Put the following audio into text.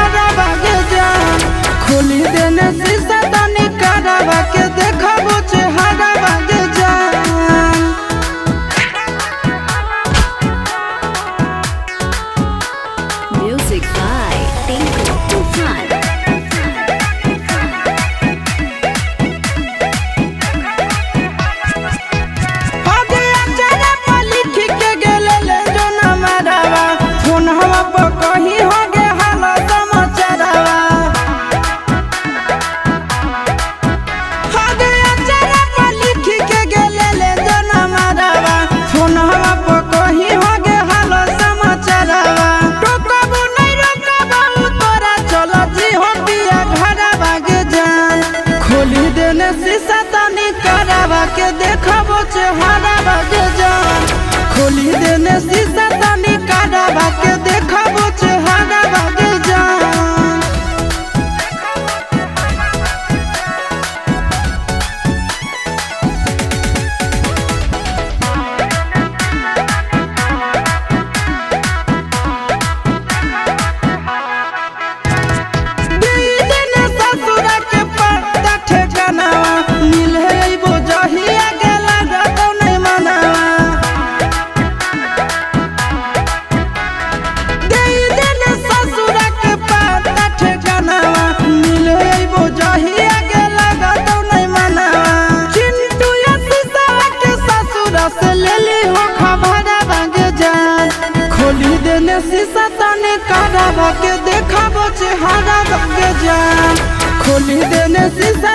चेहरा बागे जान खोली देने शीशा तनी करावा के देखबो चेहरा बागे जान। Music by Tinku Tufan. शीशा तनी करावा के देखबो चेहरा बागे जान खोली देने शीशा तनी करावा के देखबो चेहरा बागे जान। खोली देने शीशा तनी करावा के देखबो चेहरा बागे जान खोली देने शीशा